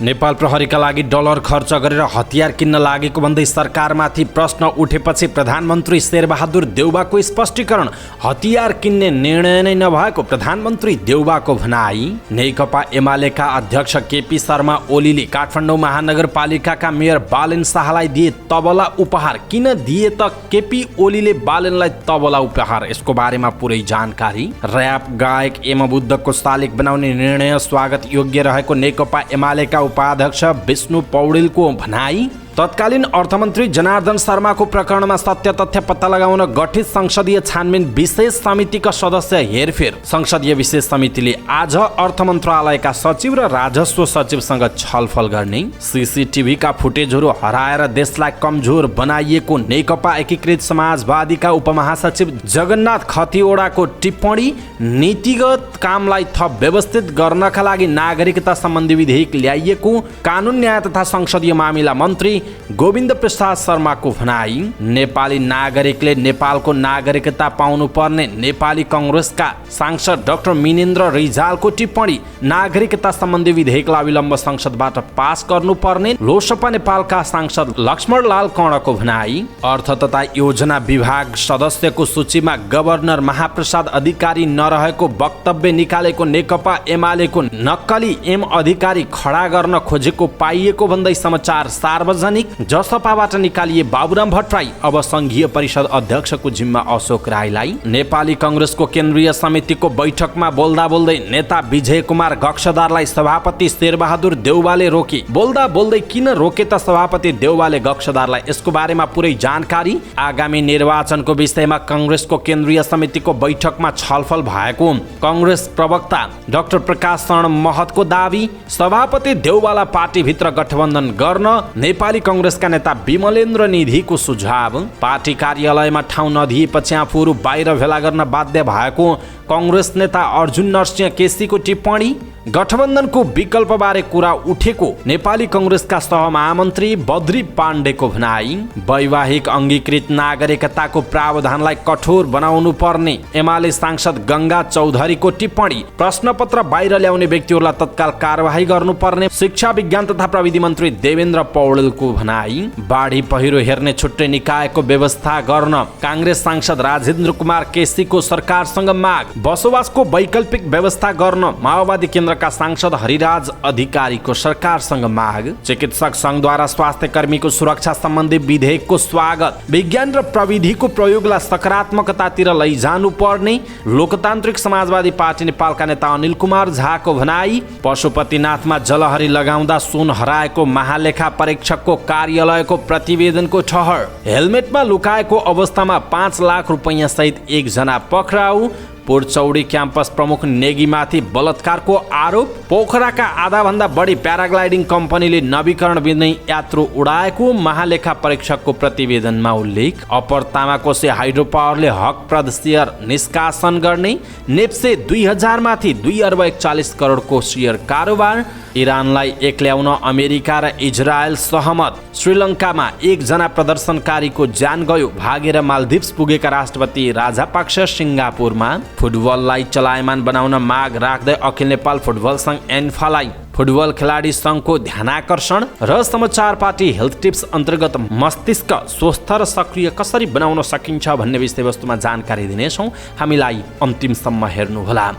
नेपाल प्रहरीका लागि डलर खर्च गरेर हतियार किन्न लागेको भन्दै सरकारमाथि प्रश्न उठेपछि प्रधानमन्त्री शेरबहादुर देउवाको स्पष्टीकरण। हतियार किन्ने निर्णय नै नभएको प्रधानमन्त्री देउवाको भनाई। नेकपा एमालेका अध्यक्ष केपी शर्मा ओलीले काठमाडौँ महानगरपालिकाका मेयर बालेन शाहलाई दिए तबला उपहार। किन दिए त केपी ओलीले बालेनलाई तबला उपहार, यसको बारेमा पुरै जानकारी। र्याप गायक एम बुद्धको शालिग बनाउने निर्णय स्वागत योग्य रहेको नेकपा एमालेका उपाध्यक्ष विष्णु पौडेलको भनाई। तत्कालीन अर्थमन्त्री जनार्दन शर्माको प्रकरणमा सत्य तथ्य पत्ता लगाउन गठित संसदीय छानबिन विशेष समितिका सदस्य हेरफेर। संसदीय विशेष समितिले आज अर्थ मन्त्रालयका सचिव र राजस्व सचिवसँग छलफल गर्ने। सीसीटीभीका फुटेजहरू हराएर देशलाई कमजोर बनाइएको नेकपा एकीकृत समाजवादीका उपमहासचिव जगन्नाथ खतिवडाको टिप्पणी। नीतिगत कामलाई थप व्यवस्थित गर्नका लागि नागरिकता सम्बन्धी विधेयक ल्याइएको। कानुन न्याय तथा संसदीय मामिला मन्त्री गोविन्द प्रसाद शर्माको भनाई। नेपाली नागरिकले नेपालको नागरिकता पाउनुपर्ने नेपाली कांग्रेसका सांसद डाक्टर मिनेन्द्र रिजालको टिप्पणी। नागरिकता सम्बन्धी विधेयकलाई विलम्ब संसदबाट पास गर्नुपर्ने लोकसभा नेपालका सांसद लक्ष्मणलाल कणको भनाई। अर्थ तथा योजना विभाग सदस्यको सूचीमा गभर्नर महाप्रसाद अधिकारी नरहेको वक्तव्य निकालेको नेकपा एमालेको नक्कली एम अधिकारी खडा गर्न खोजेको पाइएको भन्दै समाचार सार्वजनिक। जसपाबाट निकालिए बाबुराम भट्टराई अब संघीय परिषद अध्यक्षको जिम्मा अशोक राईलाई। नेपाली कांग्रेसको केन्द्रीय समितिको बैठकमा बोल्दा बोल्दै नेता विजय कुमार गक्षदारलाई सभापति शेरबहादुर देउवाले रोके। बोल्दा बोल्दै किन रोके त सभापति देउवाले गक्षदारलाई, यसको बारेमा पुरै जानकारी। आगामी निर्वाचनको विषयमा कांग्रेसको केन्द्रीय समितिको बैठकमा छलफल भएको कांग्रेस प्रवक्ता डाक्टर प्रकाश शरण महतको दावी। सभापति देउवाला पार्टीभित्र गठबन्धन गर्न नेपाली कांग्रेसका नेता विमलेन्द्र निधिको सुझाव। पार्टी कार्यालयमा ठाउँ नदिएपछि आफूहरू बाहिर भेला गर्न बाध्य भएको कांग्रेस नेता अर्जुन नरसिंह केसीको टिप्पणी। गठबन्धनको विकल्पबारे कुरा उठेको नेपाली कांग्रेसका सहमहामन्त्री बद्री पाण्डेको भनाई। वैवाहिक अङ्गीकृत नागरिकताको प्रावधानलाई कठोर बनाउनु पर्ने एमाले सांसद गंगा चौधरीको टिप्पणी। प्रश्नपत्र बाहिर ल्याउने व्यक्तिहरूलाई तत्काल कारवाही गर्नुपर्ने शिक्षा विज्ञान तथा प्रविधि मन्त्री देवेन्द्र पौडेलको भनाई। बाढी पहिरो हेर्ने छुट्टै निकायको व्यवस्था गर्न कांग्रेस सांसद राजेन्द्र कुमार केसीको सरकारसँग माग। बसोबासको वैकल्पिक व्यवस्था गर्न माओवादी केन्द्रका सांसद हरिराज अधिकारीको सरकारसँग माग। चिकित्सक संघद्वारा स्वास्थ्य कर्मीको सुरक्षा सम्बन्धी विधेयकको स्वागत। विज्ञान र प्रविधिको प्रयोगलाई सकारात्मकतातिर लैजानु पर्ने लोकतान्त्रिक समाजवादी पार्टी नेपालका नेता अनिल कुमार झाको भनाई। पशुपतिनाथमा जलहरी लगाउँदा सुन हराएको महालेखा परीक्षकको कार्यालयको प्रतिवेदनको ठहर। हेलमेटमा लुकाएको अवस्थामा 5 लाख रुपैयाँ सहित एकजना पक्राउ। पुरचौडी क्याम्पस प्रमुख नेगीमाथि बलात्कारको आरोप। पोखराका आधाभन्दा बढी प्याराग्लाइडिङ कम्पनीले नवीकरण बिनै यात्रु उडाएको महालेखा परीक्षकको प्रतिवेदनमा उल्लेख। अप्पर तामाकोसे हाइड्रो पावरले हकप्रद सेयर निष्कासन गर्ने। नेप्से 2000 माथि 2 अर्ब 41 करोडको सेयर कारोबार। इरानलाई एक्ल्याउन अमेरिका र इजरायल सहमत। श्रीलङ्कामा एकजना प्रदर्शनकारीको ज्यान गयो। भागेर मालदिप्स पुगेका राष्ट्रपति राजापाक्ष सिङ्गापुरमा। फुटबललाई चलायमान बनाउन माग राख्दै अखिल नेपाल फुटबल सङ्घ एन्फालाई फुटबल खेलाडी सङ्घको ध्यानाकर्षण। र समाचार पार्टी हेल्थ टिप्स अन्तर्गत मस्तिष्क स्वस्थ र सक्रिय कसरी बनाउन सकिन्छ भन्ने विषयवस्तुमा जानकारी दिनेछौँ। हामीलाई अन्तिमसम्म हेर्नुहोला।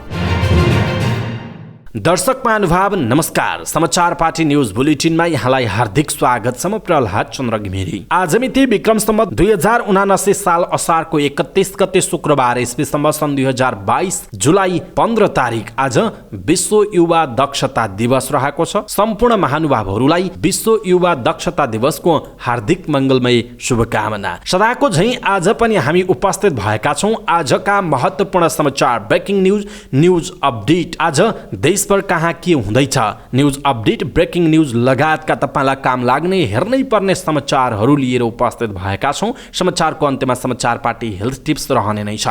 दर्शक महानुभाव नमस्कार। समाचार पार्टी न्यूज बुलेटिनमा यहाँलाई हार्दिक स्वागत छ। म प्रहलाद चन्द्र घिमिरे। आज मिति विक्रम सम्वत 2079 साल असारको 31 गते शुक्रबार ईस्वी सम्वत सन् 2022 जुलाई 15 तारिक आज विश्व युवा दक्षता दिवस रहेको छ। सम्पूर्ण महानुभावहरूलाई विश्व युवा दक्षता दिवसको हार्दिक मङ्गलमय शुभकामना। सदाको झैं आज पनि हामी उपस्थित भएका छौँ आजका महत्त्वपूर्ण समाचार ब्रेकिङ न्यूज अपडेट। आज देशभर कहाँ के हुँदैछ, न्यूज अपडेट, ब्रेकिङ न्यूज लगायतका तपाईँलाई काम लाग्ने हेर्नै पर्ने समाचारहरू लिएर उपस्थित भएका छौँ। समाचारको अन्त्यमा समाचार पार्टी हेल्थ टिप्स रहने नै छ।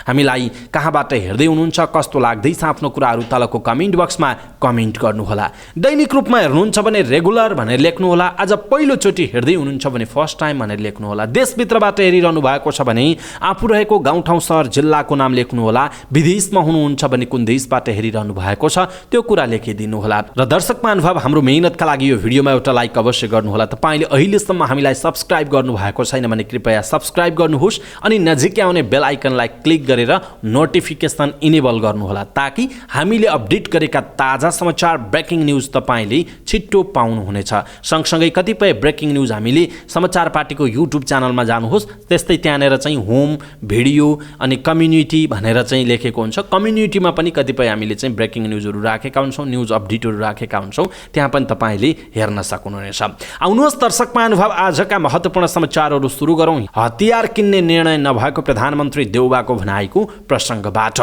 हामीलाई कहाँबाट हेर्दै हुनुहुन्छ, कस्तो लाग्दैछ, आफ्नो कुराहरू तलको कमेन्ट बक्समा कमेन्ट गर्नुहोला। दैनिक रूपमा हेर्नुहुन्छ भने रेगुलर भनेर लेख्नुहोला। आज पहिलोचोटि हेर्दै हुनुहुन्छ भने फर्स्ट टाइम भनेर लेख्नुहोला। देशभित्रबाट हेरिरहनु भएको छ भने आफू रहेको गाउँठाउँ सहर जिल्लाको नाम लेख्नुहोला। विदेशमा हुनुहुन्छ भने कुन देशबाट हेरिरहनु भएको छ त्यो कुरा लेखिदिनुहोला। र दर्शक महानुभाव, हाम्रो मेहनतका लागि यो भिडियोमा एउटा लाइक अवश्य गर्नुहोला। तपाईँले अहिलेसम्म हामीलाई सब्स्क्राइब गर्नुभएको छैन भने कृपया सब्स्क्राइब गर्नुहोस् अनि नजिकै आउने बेल आइकनलाई क्लिक गरेर नोटिफिकेसन इनेबल गर्नुहोला, ताकि हामीले अपडेट गरेका ताजा समाचार ब्रेकिङ न्युज तपाईँले छिट्टो पाउनुहुनेछ। सँगसँगै कतिपय ब्रेकिङ न्युज हामीले समाचार पार्टीको युट्युब च्यानलमा जानुहोस्, त्यस्तै त्यहाँनिर चाहिँ होम, भिडियो अनि कम्युनिटी भनेर चाहिँ लेखेको हुन्छ। कम्युनिटीमा पनि कतिपय हामीले चाहिँ ब्रेकिङ न्युजहरू राखेका हुन्छौँ, न्युज अपडेटहरू राखेका हुन्छौँ, त्यहाँ पनि तपाईँले हेर्न सक्नुहुनेछ। आउनुहोस् दर्शक महानुभाव, आजका महत्त्वपूर्ण समाचारहरू सुरु गरौँ हतियार किन्ने निर्णय नभएको प्रधानमन्त्री देउबाको भनाइको प्रसङ्गबाट।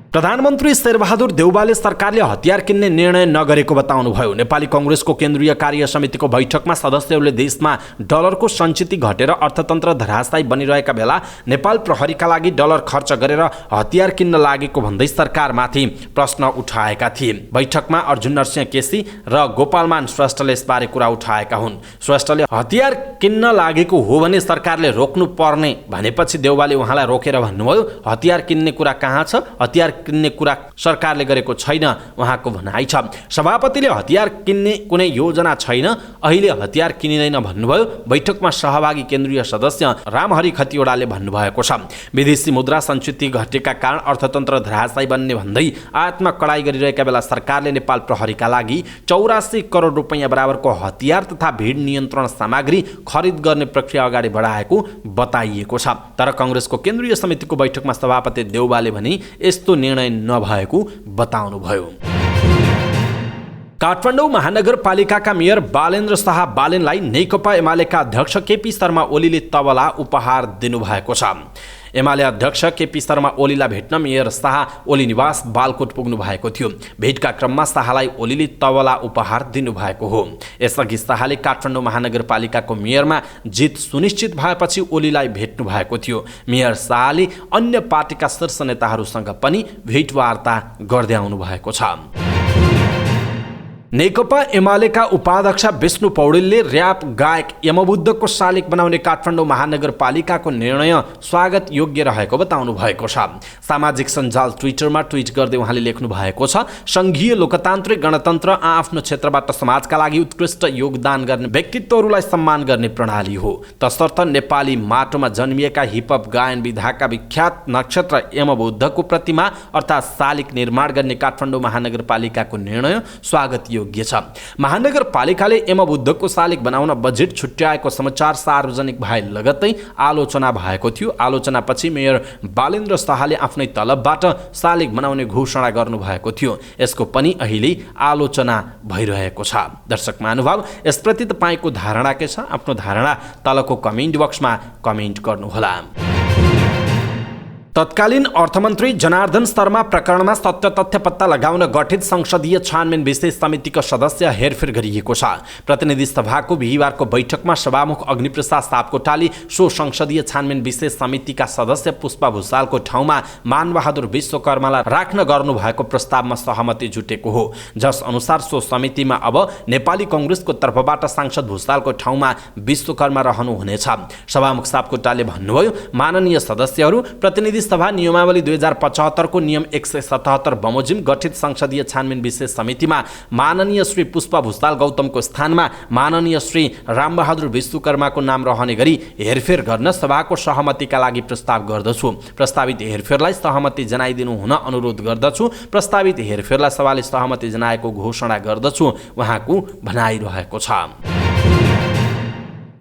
प्रधानमन्त्री शेरबहादुर देउबाले सरकारले हतियार किन्ने निर्णय नगरेको बताउनुभयो। नेपाली कङ्ग्रेसको केन्द्रीय कार्य समितिको बैठकमा सदस्यहरूले देशमा डलरको सञ्चिति घटेर अर्थतन्त्र धराशायी बनिरहेका बेला नेपाल प्रहरीका लागि डलर खर्च गरेर हतियार किन्न लागेको भन्दै सरकारमाथि प्रश्न उठाएका थिए। बैठकमा अर्जुन नरसिंह केसी र गोपालमान श्रेष्ठले यसबारे कुरा उठाएका हुन्। श्रेष्ठले हतियार किन्न लागेको हो भने सरकारले रोक्नु पर्ने भनेपछि देउबाले उहाँलाई रोकेर भन्नुभयो, हतियार किन्ने कुरा कहाँ छ, हतियार किन्ने कुरा सरकारले गरेको छैन उहाँको भनाइ छ। सभापतिले हतियार किन्ने कुनै योजना छैन, अहिले हतियार किनिँदैन भन्नुभयो। बैठकमा सहभागी केन्द्रीय सदस्य रामहरि खतिवडाले भन्नुभएको छ। विदेशी मुद्रा सञ्चिति घटेका कारण अर्थतन्त्र धराशायी बन्ने भन्दै आयातमा कडाई गरिरहेका बेला सरकारले नेपाल प्रहरीका लागि 84 करोड रुपैयाँ बराबरको हतियार तथा भीड नियन्त्रण सामग्री खरिद गर्ने प्रक्रिया अगाडि बढाएको बताइएको छ। तर कङ्ग्रेसको केन्द्रीय समितिको बैठकमा सभापति देउबाले भने यस्तो निर्णय नभएको बताउनुभयो। काठमाडौँ महानगरपालिकाका मेयर बालेन्द्र शाह बालेनलाई नेकपा एमालेका अध्यक्ष केपी शर्मा ओलीले तबला उपहार दिनुभएको छ। एमाले अध्यक्ष केपी शर्मा ओलीलाई भेट्न मेयर शाह ओली निवास बालकोट पुग्नु भएको थियो। भेटका क्रममा शाहलाई ओलीले तबला उपहार दिनुभएको हो। यसअघि शाहले काठमाडौँ महानगरपालिकाको मेयरमा जित सुनिश्चित भएपछि ओलीलाई भेट्नु भएको थियो। मेयर शाहले अन्य पार्टीका शीर्ष नेताहरूसँग पनि भेटवार्ता गर्दै आउनु भएको छ। नेकपा एमालेका उपाध्यक्ष विष्णु पौडेलले र्याप गायक यमबुद्धको शालिक बनाउने काठमाडौँ महानगरपालिकाको निर्णय स्वागत योग्य रहेको बताउनु भएको छ। सामाजिक सञ्जाल ट्विटरमा ट्विट गर्दै उहाँले लेख्नु भएको छ, सङ्घीय लोकतान्त्रिक गणतन्त्र आफ्नो क्षेत्रबाट समाजका लागि उत्कृष्ट योगदान गर्ने व्यक्तित्वहरूलाई सम्मान गर्ने प्रणाली हो। तसर्थ नेपाली माटोमा जन्मिएका हिपहप गायन विधाका विख्यात नक्षत्र यमबुद्धको प्रतिमा अर्थात् शालिक निर्माण गर्ने काठमाडौँ महानगरपालिकाको निर्णय स्वागत योग्य छ। महानगरपालिकाले यमबुद्धको शालिक बनाउन बजेट छुट्याएको समाचार सार्वजनिक भए लगत्तै आलोचना भएको थियो। आलोचनापछि मेयर बालेन्द्र शाहले आफ्नै तलबबाट शालिक बनाउने घोषणा गर्नुभएको थियो। यसको पनि अहिले आलोचना भइरहेको छ। दर्शक महानुभाव, यसप्रति तपाईँको धारणा के छ? आफ्नो धारणा तलको कमेन्ट बक्समा कमेन्ट गर्नुहोला। तत्कालीन अर्थमन्त्री जनार्दन शर्मा प्रकरणमा सत्य तथ्य पत्ता लगाउन गठित संसदीय छानबिन विशेष समितिको सदस्य हेरफेर गरिएको छ। प्रतिनिधि सभाको बिहिबारको बैठकमा सभामुख अग्निप्रसाद सापकोटाले सो संसदीय छानबिन विशेष समितिका सदस्य पुष्पा भुसालको ठाउँमा मानबहादुर विश्वकर्मालाई राख्न गर्नुभएको प्रस्तावमा सहमति जुटेको हो, जस अनुसार सो समितिमा अब नेपाली कङ्ग्रेसको तर्फबाट सांसद भुसालको ठाउँमा विश्वकर्मा रहनुहुनेछ। सभामुख सापकोटाले भन्नुभयो, माननीय सदस्यहरू, प्रतिनिधि सभा नियमावली 2075 को नियम 177 बमोजिम गठित संसदीय छानबिन विशेष समितिमा माननीय श्री पुष्पा भुसाल गौतमको स्थानमा माननीय श्री रामबहादुर विश्वकर्माको नाम रहने गरी हेरफेर गर्न सभाको सहमतिका लागि प्रस्ताव गर्दछु। प्रस्तावित हेरफेरलाई सहमति जनाइदिनु हुन अनुरोध गर्दछु। प्रस्तावित हेरफेरलाई सभाले सहमति जनाएको घोषणा गर्दछु, उहाँको भनाइरहेको छ।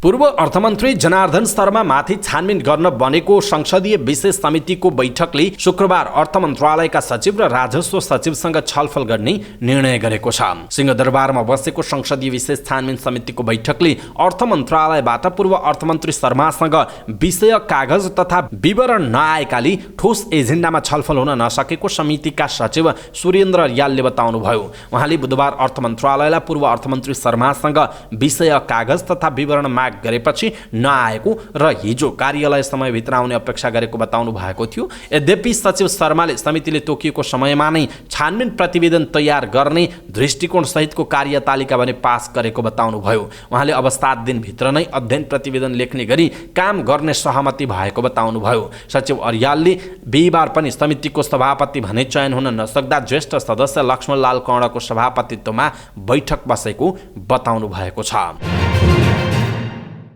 पूर्व अर्थमन्त्री जनार्दन शर्मा माथि छानबिन गर्न बनेको संसदीय विशेष समितिको बैठकले शुक्रबार अर्थ मन्त्रालयका सचिव र राजस्व सचिवसँग छलफल गर्ने निर्णय गरेको छ। सिंहदरबारमा बसेको संसदीय विशेष छानबिन समितिको बैठकले अर्थ मन्त्रालयबाट पूर्व अर्थमन्त्री शर्मासँग विषय कागज तथा विवरण नआएकाले ठोस एजेन्डामा छलफल हुन नसकेको समितिका सचिव सुरेन्द्र रियालले बताउनुभयो। उहाँले बुधबार अर्थ मन्त्रालयलाई पूर्व अर्थमन्त्री शर्मासँग विषय कागज तथा विवरण माग गरेपछि नआएको र हिजो कार्यालय समयभित्र आउने अपेक्षा गरेको बताउनु भएको थियो। यद्यपि सचिव शर्माले समितिले तोकिएको समयमा नै छानबिन प्रतिवेदन तयार गर्ने दृष्टिकोण सहितको कार्यतालिका भने पास गरेको बताउनुभयो। उहाँले अब 7 दिनभित्र नै अध्ययन प्रतिवेदन लेख्ने गरी काम गर्ने सहमति भएको बताउनुभयो। सचिव अर्यालले बिहिबार पनि समितिको सभापति भने चयन हुन नसक्दा ज्येष्ठ सदस्य लक्ष्मणलाल कौँडाको सभापतित्वमा बैठक बसेको बताउनु भएको छ।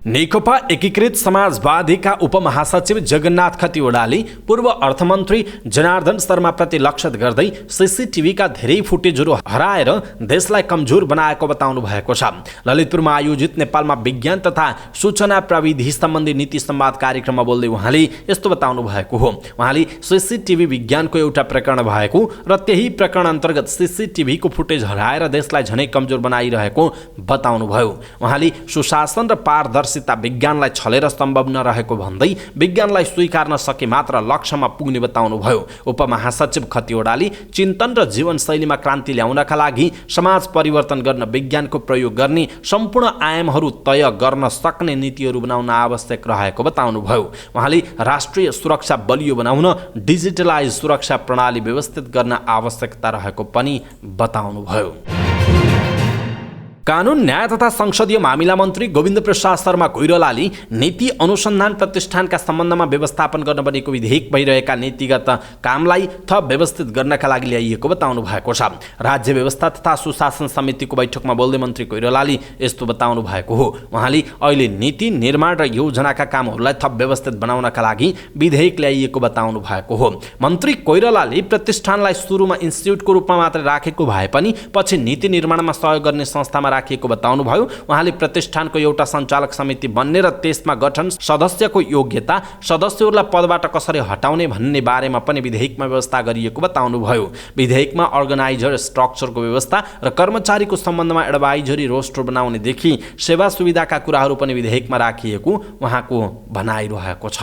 नेकपा एकीकृत समाजवादीका उपमहासचिव जगन्नाथ खतिवडाले पूर्व अर्थमन्त्री जनार्दन शर्माप्रति लक्षित गर्दै सीसीटीभीका धेरै फुटेजहरू हराएर देशलाई कमजोर बनाएको बताउनु भएको छ। ललितपुरमा आयोजित नेपालमा विज्ञान तथा सूचना प्रविधि सम्बन्धी नीति संवाद कार्यक्रममा बोल्दै उहाँले यस्तो बताउनु भएको हो। उहाँले सीसीटीभी विज्ञानको एउटा प्रकरण भएको र त्यही प्रकरण अन्तर्गत सीसीटीभीको फुटेज हराएर देशलाई झनै कमजोर बनाइरहेको बताउनुभयो। उहाँले सुशासन र पारदर्शिता विज्ञानलाई छलेर सम्भव नरहेको भन्दै विज्ञानलाई स्वीकार्न सके मात्र लक्ष्यमा पुग्ने बताउनुभयो। उपमहासचिव खतिवडाले चिन्तन र जीवनशैलीमा क्रान्ति ल्याउनका लागि समाज परिवर्तन गर्न विज्ञानको प्रयोग गर्ने सम्पूर्ण आयामहरू तय गर्न सक्ने नीतिहरू बनाउन आवश्यक रहेको बताउनुभयो। उहाँले राष्ट्रिय सुरक्षा बलियो बनाउन डिजिटलाइज सुरक्षा प्रणाली व्यवस्थित गर्न आवश्यकता रहेको पनि बताउनुभयो। कानुन न्याय तथा संसदीय मामिला मन्त्री गोविन्द प्रसाद शर्मा कोइरालाले नीति अनुसन्धान प्रतिष्ठानका सम्बन्धमा व्यवस्थापन गर्न बनेको विधेयक भइरहेका नीतिगत कामलाई थप व्यवस्थित गर्नका लागि ल्याइएको बताउनु भएको छ। राज्य व्यवस्था तथा सुशासन समितिको बैठकमा बोल्दै मन्त्री कोइरालाले यस्तो बताउनु भएको हो। उहाँले अहिले नीति निर्माण र योजनाका कामहरूलाई थप व्यवस्थित बनाउनका लागि विधेयक ल्याइएको बताउनु भएको हो। मन्त्री कोइरालाले प्रतिष्ठानलाई सुरुमा इन्स्टिट्युटको रूपमा मात्र राखेको भए पनि पछि नीति निर्माणमा सहयोग गर्ने संस्थामा राखिएको बताउनुभयो। उहाँले प्रतिष्ठानको एउटा सञ्चालक समिति बन्ने र त्यसमा गठन, सदस्यको योग्यता, सदस्यहरूलाई पदबाट कसरी हटाउने भन्ने बारेमा पनि विधेयकमा व्यवस्था गरिएको बताउनुभयो। विधेयकमा अर्गनाइजर स्ट्रक्चरको व्यवस्था र कर्मचारीको सम्बन्धमा एडभाइजरी रोस्टर बनाउनेदेखि सेवा सुविधाका कुराहरू पनि विधेयकमा राखिएको उहाँको भनाइरहेको छ।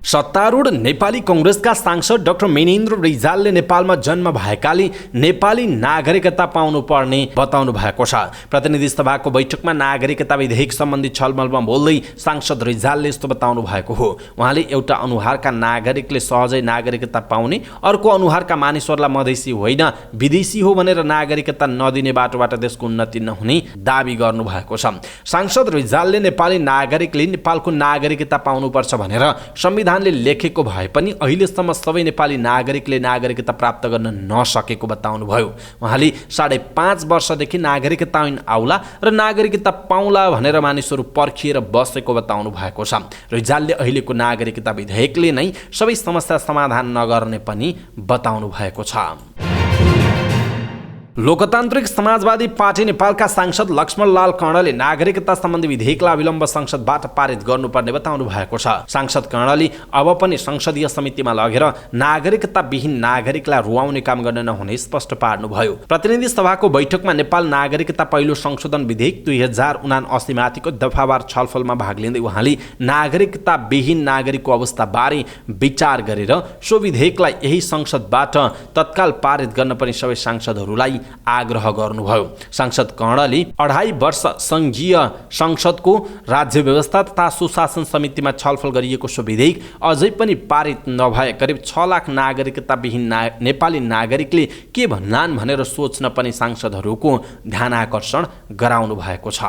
सत्तारूढ नेपाली कांग्रेसका सांसद डाक्टर मेनेन्द्र रिजालले नेपालमा जन्म भएकाले नेपाली नागरिकता पाउनुपर्ने बताउनु भएको छ। प्रतिनिधि सभाको बैठकमा नागरिकता विधेयक सम्बन्धी छलफलमा बोल्दै सांसद रिजालले यस्तो बताउनु भएको हो। उहाँले एउटा अनुहारका नागरिकले सहजै नागरिकता पाउने, अर्को अनुहारका मानिसहरूलाई मधेसी होइन विदेशी हो भनेर नागरिकता नदिने बाटोबाट देशको उन्नति नहुने दाबी गर्नु भएको छ। सांसद रिजालले नेपाली नागरिकले नेपालको नागरिकता पाउनुपर्छ भनेर संविधानले लेखेको भए पनि अहिलेसम्म सबै नेपाली नागरिकले नागरिकता प्राप्त गर्न नसकेको बताउनुभयो। उहाँले 5.5 वर्षदेखि नागरिकता ऐन आउला र नागरिकता पाउला भनेर मानिसहरू पर्खिएर बसेको बताउनु भएको छ। रिजालले अहिलेको नागरिकता विधेयकले नै सबै समस्या समाधान नगर्ने पनि बताउनु भएको छ। लोकतान्त्रिक समाजवादी पार्टी नेपालका सांसद लक्ष्मणलाल कौँडाले नागरिकता सम्बन्धी विधेयकलाई अविलम्ब संसदबाट पारित गर्नुपर्ने बताउनु भएको छ। सांसद कौँडाले अब पनि संसदीय समितिमा लगेर नागरिकता विहीन नागरिकलाई रुवाउने काम गर्न नहुने स्पष्ट पार्नुभयो। प्रतिनिधि सभाको बैठकमा नेपाल नागरिकता पहिलो संशोधन विधेयक 2079 माथिको दफावार छलफलमा भाग लिँदै उहाँले नागरिकता विहीन नागरिकको अवस्थाबारे विचार गरेर सो विधेयकलाई यही संसदबाट तत्काल पारित गर्न पनि सबै सांसदहरूलाई आग्रह गर्नुभयो। सांसद कौँडाले 2.5 वर्ष संघीय संसदको राज्य व्यवस्था तथा सुशासन समितिमा छलफल गरिएको सो विधेयक अझै पनि पारित नभए करिब 6 लाख नागरिकता विहीन नेपाली नागरिकले के भन्लान् भनेर सोच्न पनि सांसदहरूको ध्यानाकर्षण गराउनु भएको छ।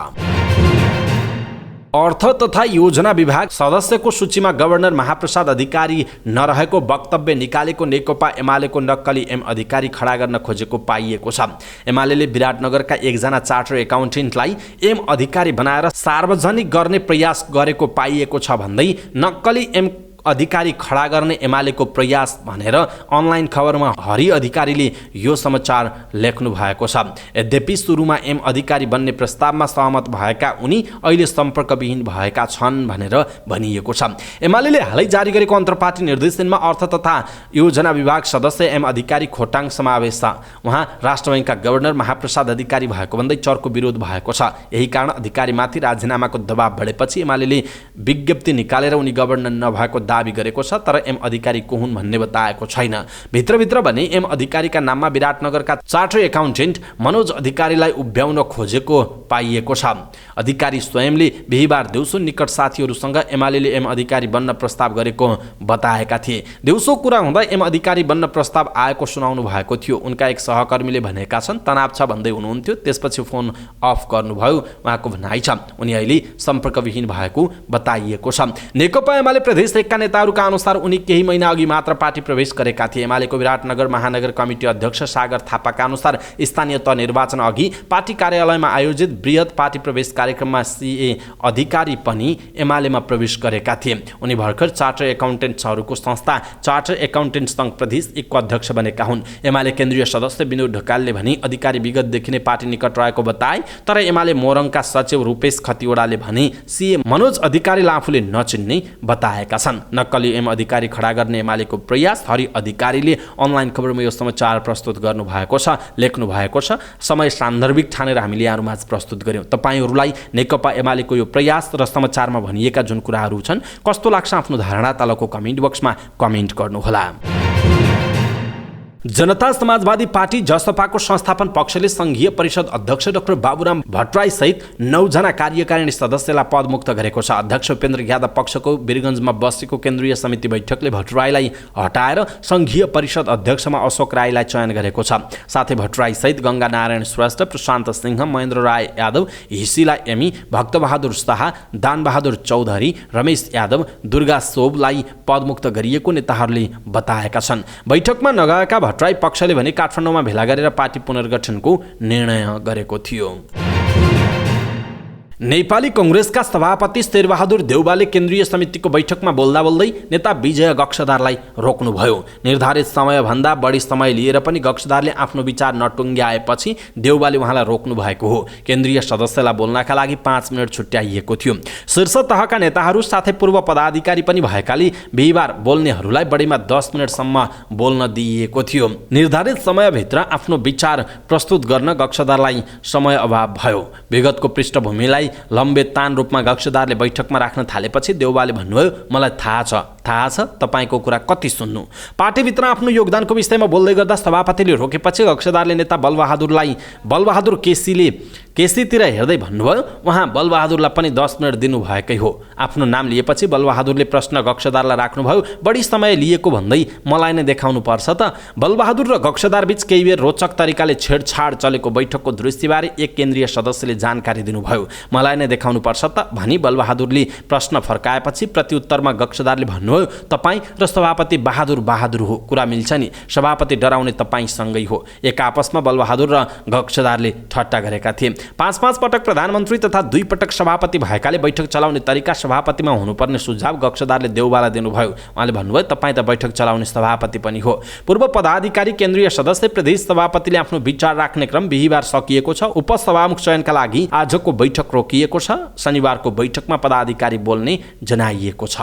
अर्थ तथा योजना विभाग सदस्यको सूचीमा गभर्नर महाप्रसाद अधिकारी नरहेको वक्तव्य निकालेको नेकपा एमालेको नक्कली एम अधिकारी खडा गर्न खोजेको पाइएको छ। एमालेले विराटनगरका एकजना चार्टर एकाउन्टेन्टलाई एम अधिकारी बनाएर सार्वजनिक गर्ने प्रयास गरेको पाइएको छ भन्दै नक्कली एम अधिकारी खडा गर्ने एमालेको प्रयास भनेर अनलाइन खबरमा हरि अधिकारीले यो समाचार लेख्नु भएको छ। यद्यपि सुरुमा एम अधिकारी बन्ने प्रस्तावमा सहमत भएका उनी अहिले सम्पर्कविहीन भएका छन् भनेर भनिएको छ। एमालेले हालै जारी गरेको अन्तर्पार्टी निर्देशनमा अर्थ तथा योजना विभाग सदस्य एम अधिकारी खोटाङ समावेश छ। उहाँ राष्ट्र बैङ्कका गभर्नर महाप्रसाद अधिकारी भएको भन्दै चर्को विरोध भएको छ। यही कारण अधिकारीमाथि राजीनामाको दबाव बढेपछि एमालेले विज्ञप्ति निकालेर उनी गभर्नर नभएको दाबी गरेको छ, तर एम अधिकारी को हुन् भन्ने बताएको छैन। भित्रभित्र भने एम अधिकारीका नाममा विराटनगरका चार्टर एकाउन्टेन्ट मनोज अधिकारीलाई उभ्याउन खोजेको पाइएको छ। अधिकारी स्वयंले बिहीबार दिउँसो निकट साथीहरूसँग एमाले एम अधिकारी बन्न प्रस्ताव गरेको बताएका थिए। दिउँसो कुरा हुँदा एम अधिकारी बन्न प्रस्ताव आएको सुनाउनु भएको थियो। उनका एक सहकर्मीले भनेका छन् तनाव छ भन्दै हुनुहुन्थ्यो, त्यसपछि फोन अफ गर्नुभयो, उहाँको भनाइ छ। उनी अहिले सम्पर्कविहीन भएको बताइएको छ। नेकपा एमाले प्रदेश 1 का नेताहरूका अनुसार उनी केही महिना अघि मात्र पार्टी प्रवेश गरेका थिए। एमालेको विराटनगर महानगर कमिटी अध्यक्ष सागर थापाका अनुसार स्थानीय तह निर्वाचन अघि पार्टी कार्यालयमा आयोजित बृहत पार्टी प्रवेश कार्यक्रममा सीए अधिकारी पनि एमालेमा प्रवेश गरेका थिए। उनी भर्खर चार्टर एकाउन्टेन्ट्सहरूको संस्था चार्टर एकाउन्टेन्ट सङ्घ प्रदेश 1 को अध्यक्ष बनेका हुन्। एमाले केन्द्रीय सदस्य विनोद ढकालले भने अधिकारी विगतदेखि नै पार्टी निकट रहेको बताए, तर एमाले मोरङका सचिव रूपेश खतिवडाले भने सीए मनोज अधिकारीलाई आफूले नचिन्ने बताएका छन्। नक्कली एम अधिकारी खडा गर्ने एमालेको प्रयास हरि अधिकारीले अनलाइन खबरमा यो समाचार प्रस्तुत गर्नु भएको छ, लेख्नु भएको छ। समय सान्दर्भिक ठानेर हामीले यहाँहरूमाझ प्रस्तुत गर्यौँ। तपाईहरूलाई नेकपा एमालेको यो प्रयास र समाचारमा भनिएका जुन कुराहरू छन् कस्तो लाग्छ आफ्नो धारणा तलको कमेन्ट बक्समा कमेन्ट गर्नुहोला। जनता समाजवादी पार्टी जसपाको संस्थापन पक्षले संघीय परिषद अध्यक्ष डाक्टर बाबुराम भट्टराई सहित 9 जना कार्यकारिणी सदस्यलाई पदमुक्त गरेको छ। अध्यक्ष उपेन्द्र यादव पक्षको वीरगञ्जमा बसेको केन्द्रीय समिति बैठकले भट्टराईलाई हटाएर संघीय परिषद अध्यक्षमा अशोक राईलाई चयन गरेको छ। साथै भट्टराई सहित गंगा नारायण श्रेष्ठ, प्रशान्त सिंह, महेन्द्र राय यादव, हिसीलाई एमी, भक्तबहादुर शाह, दानबहादुर चौधरी, रमेश यादव, दुर्गा सोबलाई पदमुक्त गरिएको नेताहरूले बताएका छन्। बैठकमा नगएका भट्टराई पक्षले भने काठमाडौँमा भेला गरेर पार्टी पुनर्गठनको निर्णय गरेको थियो। नेपाली कांग्रेसका सभापति शेरबहादुर देउवाले केन्द्रीय समितिको बैठकमा बोल्दा बोल्दै नेता विजय गक्षदारलाई रोक्नुभयो। निर्धारित समयभन्दा बढी समय लिएर पनि गक्षदारले आफ्नो विचार नटुङ्ग्याएपछि देउवाले उहाँलाई रोक्नु भएको हो। केन्द्रीय सदस्यलाई बोल्नका लागि 5 मिनट छुट्याइएको थियो। शीर्ष तहका नेताहरू साथै पूर्व पदाधिकारी पनि भएकाले बिहीबार बोल्नेहरूलाई बढीमा 10 मिनटसम्म बोल्न दिइएको थियो। निर्धारित समयभित्र आफ्नो विचार प्रस्तुत गर्न गक्षदारलाई समय अभाव भयो। विगतको पृष्ठभूमिलाई लम्बेतान रूपमा गक्षदारले बैठकमा राख्न थालेपछि देउवाले भन्नुभयो, मलाई थाहा छ तपाईको कुरा कति सुन्नु। पार्टीभित्र आफ्नो योगदानको विषयमा बोल्दै गर्दा सभापतिले रोकेपछि गक्षदारले नेता बलबहादुर केसीतिर हेर्दै भन्नुभयो, उहाँ बलबहादुरलाई पनि 10 मिनट दिनुभएकै हो। आफ्नो नाम लिएपछि बलबहादुरले प्रश्न गक्षदारलाई राख्नुभयो, बढी समय लिएको भन्दै मलाई नै देखाउनु पर्छ त। बलबहादुर र गक्षदार बीच केही बेर रोचक तरिकाले छेडछाड चलेको बैठकको दृश्यबारे एक केन्द्रीय सदस्यले जानकारी दिनुभयो। मलाई नै देखाउनु पर्छ त भनी बलबहादुरले प्रश्न फर्काएपछि प्रत्युत्तरमा गक्षदारले भन्नुभयो, तपाईँ र सभापति बहादुर हो, कुरा मिल्छ नि, सभापति डराउने तपाईँसँगै हो। एक आपसमा बलबहादुर र गक्षदारले ठट्टा गरेका थिए। 5 पटक प्रधानमन्त्री तथा 2 पटक सभापति भएकाले बैठक चलाउने तरिका सभापतिमा हुनुपर्ने सुझाव गक्षदारले देउवालाई दिनुभयो। उहाँले भन्नुभयो, तपाईँ त बैठक चलाउने सभापति पनि हो। पूर्व पदाधिकारी केन्द्रीय सदस्य प्रदेश सभापतिले आफ्नो विचार राख्ने क्रम बिहीबार सकिएको छ। उपसभामुख चयनका लागि आजको बैठक रोकिएको छ। शनिबारको बैठकमा पदाधिकारी बोल्ने जनाइएको छ।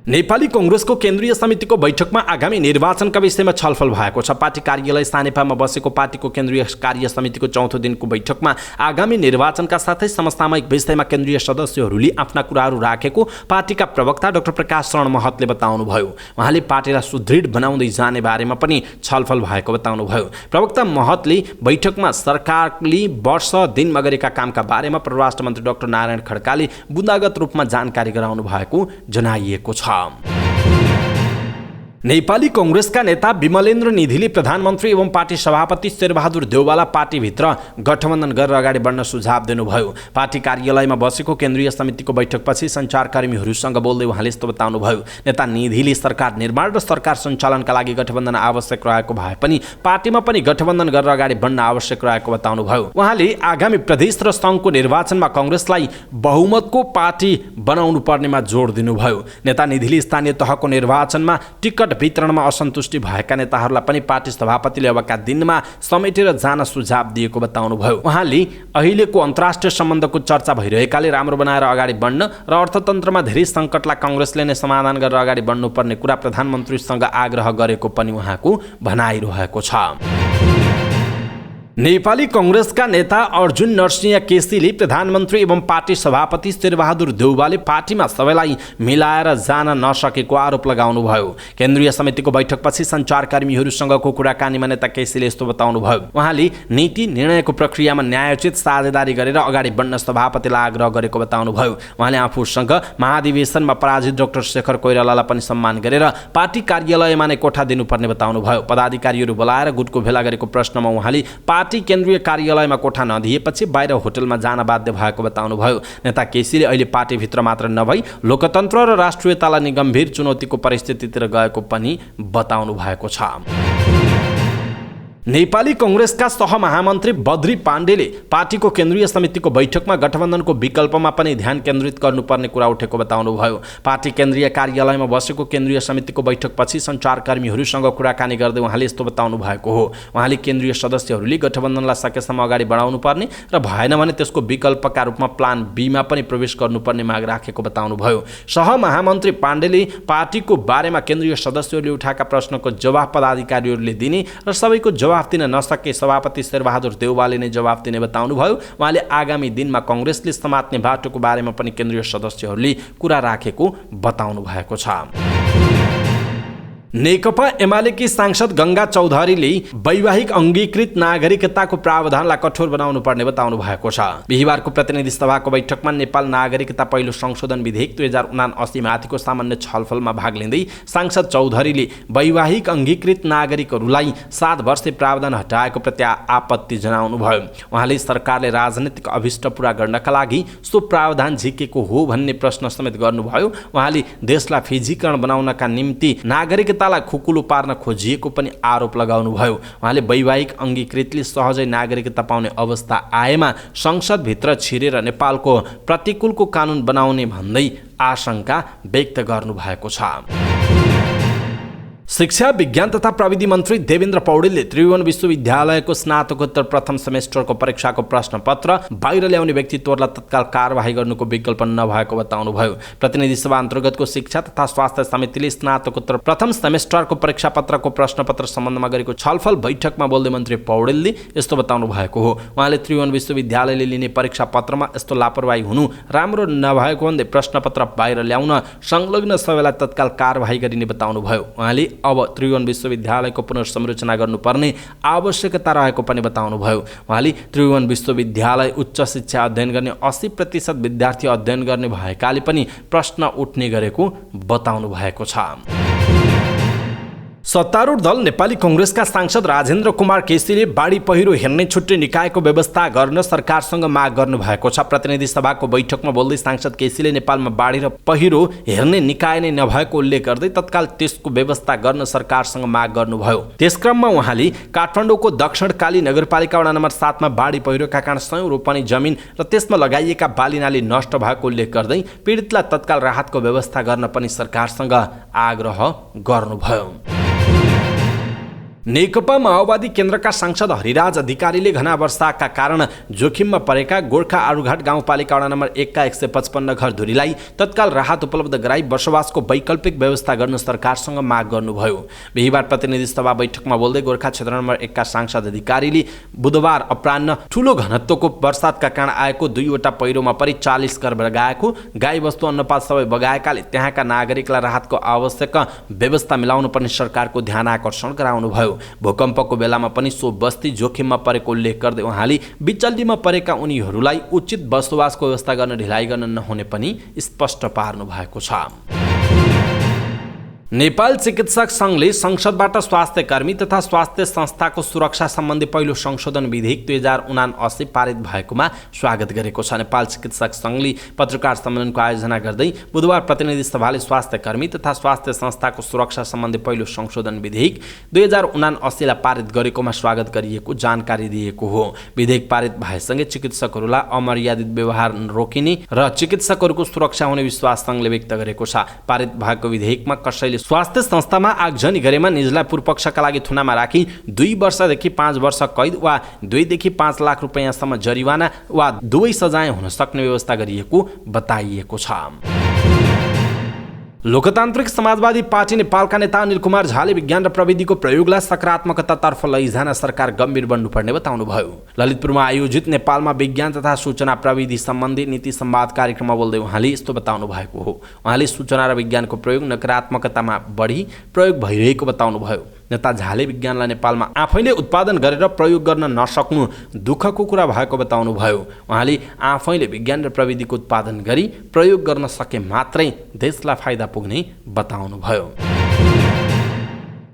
नेपाली कांग्रेसको केन्द्रीय समितिको बैठकमा आगामी निर्वाचनका विषयमा छलफल भएको छ। पार्टी कार्यालय सानेपामा बसेको पार्टीको केन्द्रीय कार्य समितिको 4थो दिनको बैठकमा आगामी निर्वाचनका साथै समसामयिक विषयमा केन्द्रीय सदस्यहरूले आफ्ना कुराहरू राखेको पार्टीका प्रवक्ता डाक्टर प्रकाश शरण महतले बताउनुभयो। उहाँले पार्टीलाई सुदृढ बनाउँदै जाने बारेमा पनि छलफल भएको बताउनुभयो। प्रवक्ता महतले बैठकमा सरकारले वर्ष दिनमा गरेका कामका बारेमा परराष्ट्र मन्त्री डाक्टर नारायण खड्काले बुँदागत रूपमा जानकारी गराउनु भएको जनाइएको छ। नेपाली कांग्रेसका नेता विमलेन्द्र निधिले प्रधानमन्त्री एवं पार्टी सभापति शेरबहादुर देउवालाई पार्टीभित्र गठबन्धन गरेर अगाडि बढ्न सुझाव दिनुभयो। पार्टी कार्यालयमा बसेको केन्द्रीय समितिको बैठकपछि सञ्चारकर्मीहरूसँग बोल्दै उहाँले यस्तो बताउनुभयो, नेता निधिले सरकार निर्माण र सरकार सञ्चालनका लागि गठबन्धन आवश्यक रहेको भए पनि पार्टीमा पनि गठबन्धन गरेर अगाडि बढ्न आवश्यक रहेको बताउनुभयो। उहाँले आगामी प्रदेश र सङ्घको निर्वाचनमा कांग्रेसलाई बहुमतको पार्टी बनाउनु पर्नेमा जोड दिनुभयो। नेता निधिले स्थानीय तहको निर्वाचनमा टिकट वितरणमा असन्तुष्टि भएका नेताहरूलाई पनि पार्टी सभापतिले अबका दिनमा समेटेर जान सुझाव दिएको बताउनुभयो। उहाँले अहिलेको अन्तर्राष्ट्रिय सम्बन्धको चर्चा भइरहेकाले राम्रो बनाएर अगाडि बढ्न र अर्थतन्त्रमा धेरै सङ्कटलाई कांग्रेसले नै समाधान गरेर अगाडि बढ्नुपर्ने कुरा प्रधानमन्त्रीसँग आग्रह गरेको पनि उहाँको भनाइरहेको छ। नेपाली कांग्रेसका नेता अर्जुन नरसिंह केसीले प्रधानमन्त्री एवं पार्टी सभापति शेरबहादुर देउवाले पार्टीमा सबैलाई मिलाएर जान नसकेको आरोप लगाउनुभयो। केन्द्रीय समितिको बैठकपछि सञ्चारकर्मीहरूसँगको कुराकानीमा नेता केसीले यस्तो बताउनुभयो। उहाँले नीति निर्णयको प्रक्रियामा न्यायोचित साझेदारी गरेर अगाडि बढ्न सभापतिलाई आग्रह गरेको बताउनुभयो। उहाँले आफूसँग महाधिवेशनमा पराजित डाक्टर शेखर कोइरालालाई पनि सम्मान गरेर पार्टी कार्यालयमा नै कोठा दिनुपर्ने बताउनुभयो। पदाधिकारीहरू बोलाएर गुटको भेला गरेको प्रश्नमा उहाँले पार्टी केन्द्रीय कार्यालयमा कोठा नदिएपछि बाहिर होटलमा जान बाध्य भएको बताउनुभयो। नेता केसीले अहिले पार्टीभित्र मात्र नभई लोकतन्त्र र राष्ट्रियतालाई नि गम्भीर चुनौतीको परिस्थितितिर गएको पनि बताउनु भएको छ। नेपाली कांग्रेसका सहमहामन्त्री बद्री पाण्डेले पार्टीको केन्द्रीय समितिको बैठकमा गठबन्धनको विकल्पमा पनि ध्यान केन्द्रित गर्नुपर्ने कुरा उठेको बताउनुभयो। पार्टी केन्द्रीय कार्यालयमा बसेको केन्द्रीय समितिको बैठकपछि सञ्चारकर्मीहरूसँग कुराकानी गर्दै उहाँले यस्तो बताउनु भएको हो। उहाँले केन्द्रीय सदस्यहरूले गठबन्धनलाई सकेसम्म अगाडि बढाउनु पर्ने र भएन भने त्यसको विकल्पका रूपमा प्लान बीमा पनि प्रवेश गर्नुपर्ने माग राखेको बताउनुभयो। सहमहामन्त्री पाण्डेले पार्टीको बारेमा केन्द्रीय सदस्यहरूले उठाएका प्रश्नको जवाफ पदाधिकारीहरूले दिने र सबैको जवाफ दिन नसके सभापति शेरबहादुर देउवाले नै जवाफ दिने बताउनुभयो। उहाँले आगामी दिनमा कांग्रेसले समात्ने बाटोको बारेमा पनि केन्द्रीय सदस्यहरूले कुरा राखेको बताउनु भएको छ। नेकपा एमालेकी सांसद गंगा चौधरीले वैवाहिक अङ्गीकृत नागरिकताको प्रावधानलाई कठोर बनाउनु पर्ने बताउनु भएको छ। बिहिबारको प्रतिनिधि सभाको बैठकमा नेपाल नागरिकता पहिलो संशोधन विधेयक 2079 माथिको सामान्य छलफलमा भाग लिँदै सांसद चौधरीले वैवाहिक अङ्गीकृत नागरिकहरूलाई 7 वर्षे प्रावधान हटाएको प्रति आपत्ति जनाउनु भयो। उहाँले सरकारले राजनीतिक अभिष्ट पूरा गर्नका लागि सो प्रावधान झिकेको हो भन्ने प्रश्न समेत गर्नुभयो। उहाँले देशलाई फिजीकरण बनाउनका निम्ति नागरिकता खुकुलो पार्न खोजिएको पनि आरोप लगाउनुभयो। उहाँले वैवाहिक अङ्गीकृतले सहजै नागरिकता पाउने अवस्था आएमा संसदभित्र छिरेर नेपालको प्रतिकूलको कानुन बनाउने भन्दै आशंका व्यक्त गर्नुभएको छ। शिक्षा विज्ञान तथा प्रविधि मन्त्री देवेन्द्र पौडेलले त्रिभुवन विश्वविद्यालयको स्नातकोत्तर प्रथम सेमेस्टरको परीक्षाको प्रश्नपत्र बाहिर ल्याउने व्यक्तित्वलाई तत्काल कारबाही गर्नुको विकल्प नभएको बताउनुभयो। प्रतिनिधि सभा अन्तर्गतको शिक्षा तथा स्वास्थ्य समितिले स्नातकोत्तर प्रथम सेमेस्टरको परीक्षापत्रको प्रश्नपत्र सम्बन्धमा गरेको छलफल बैठकमा बोल्दै मन्त्री पौडेलले यस्तो बताउनु भएको हो। उहाँले त्रिभुवन विश्वविद्यालयले लिने परीक्षापत्रमा यस्तो लापरवाही हुनु राम्रो नभएको भन्दै प्रश्नपत्र बाहिर ल्याउन संलग्न सबैलाई तत्काल कारबाही गरिने बताउनुभयो। उहाँले अब त्रिभुवन विश्वविद्यालयको पुनर्संरचना गर्नुपर्ने आवश्यकता रहेको पनि बताउनुभयो। उहाँले त्रिभुवन विश्वविद्यालय उच्च शिक्षा अध्ययन गर्ने 80% विद्यार्थी अध्ययन गर्ने भएकाले पनि प्रश्न उठ्ने गरेको बताउनु भएको छ। सत्तारूढ दल नेपाली कांग्रेसका सांसद राजेन्द्र कुमार केसीले बाढी पहिरो हेर्ने छुट्टै निकायको व्यवस्था गर्न सरकारसँग माग गर्नु भएको छ। प्रतिनिधि सभाको बैठकमा बोल्दै सांसद केसीले नेपालमा बाढी र पहिरो हेर्ने निकाय नै नभएको उल्लेख गर्दै तत्काल त्यसको व्यवस्था गर्न सरकारसँग माग गर्नुभयो। त्यसक्रममा उहाँले काठमाडौँको दक्षिणकाली नगरपालिका वडा नम्बर 7 मा बाढी पहिरोका कारण 100 रोपनी जमिन र त्यसमा लगाइएका बालीनाली नष्ट भएको उल्लेख गर्दै पीडितलाई तत्काल राहतको व्यवस्था गर्न पनि सरकारसँग आग्रह गर्नुभयो। नेकपा माओवादी केन्द्रका सांसद हरिराज अधिकारीले घना वर्षाका कारण जोखिममा परेका गोर्खा आरुघाट गाउँपालिका वडा नम्बर 1 का 155 घरधुरीलाई तत्काल राहत उपलब्ध गराई बसोबासको वैकल्पिक व्यवस्था गर्न सरकारसँग माग गर्नुभयो। बिहिबार प्रतिनिधि सभा बैठकमा बोल्दै गोर्खा क्षेत्र नम्बर 1 का सांसद अधिकारीले बुधबार अपराह्न ठूलो घनत्वको वर्षातका कारण आएको 2वटा पहिरोमा परि 40 घर बगाएको गाईबस्तु अन्नपात सबै बगाएकाले त्यहाँका नागरिकलाई राहतको आवश्यक व्यवस्था मिलाउनु पर्ने सरकारको ध्यान आकर्षण गराउनुभयो। भूकम्पको बेलामा पनि सो बस्ती जोखिममा परेको उल्लेख गर्दै उहाँले बिचल्लीमा परेका उनीहरूलाई उचित बसोबासको व्यवस्था गर्न ढिलाइ गर्न नहुने पनि स्पष्ट पार्नु भएको छ। नेपाल चिकित्सक संघले संसदबाट स्वास्थ्य कर्मी तथा स्वास्थ्य संस्थाको सुरक्षा सम्बन्धी पहिलो संशोधन विधेयक 2079 पारित भएकोमा स्वागत गरेको छ। नेपाल चिकित्सक संघले पत्रकार सम्मेलनको आयोजना गर्दै बुधबार प्रतिनिधि सभाले स्वास्थ्य कर्मी तथा स्वास्थ्य संस्थाको सुरक्षा सम्बन्धी पहिलो संशोधन विधेयक 2079 लाई पारित गरेकोमा स्वागत गरिएको जानकारी दिएको हो। विधेयक पारित भएसँगै चिकित्सकहरूलाई अमर्यादित व्यवहार रोकिने र चिकित्सकहरूको सुरक्षा हुने विश्वास संघले व्यक्त गरेको छ। पारित भएको विधेयकमा कसैले स्वास्थ्य संस्थामा आगजनी गरेमा निजलाई पूर्वपक्षका लागि थुनामा राखी 2 वर्षदेखि 5 वर्ष कैद वा 2 देखि 5 लाख रुपैयाँसम्म जरिवाना वा दुवै सजाय हुन सक्ने व्यवस्था गरिएको बताइएको छ। लोकतान्त्रिक समाजवादी पार्टी नेपालका नेता अनिल कुमार झाले विज्ञान र प्रविधिको प्रयोगलाई सकारात्मकतातर्फ लैजान सरकार गम्भीर बन्नुपर्ने बताउनुभयो। ललितपुरमा आयोजित नेपालमा विज्ञान तथा सूचना प्रविधि सम्बन्धी नीति संवाद कार्यक्रममा बोल्दै उहाँले यस्तो बताउनु भएको हो। उहाँले सूचना र विज्ञानको प्रयोग नकारात्मकतामा बढी प्रयोग भइरहेको बताउनुभयो। नेता झाले विज्ञानलाई नेपालमा आफैले उत्पादन गरेर प्रयोग गर्न नसक्नु दुःखको कुरा भएको बताउनुभयो। उहाँले आफैले विज्ञान र प्रविधिको उत्पादन गरी प्रयोग गर्न सके मात्रै देशलाई फाइदा पुग्ने बताउनुभयो।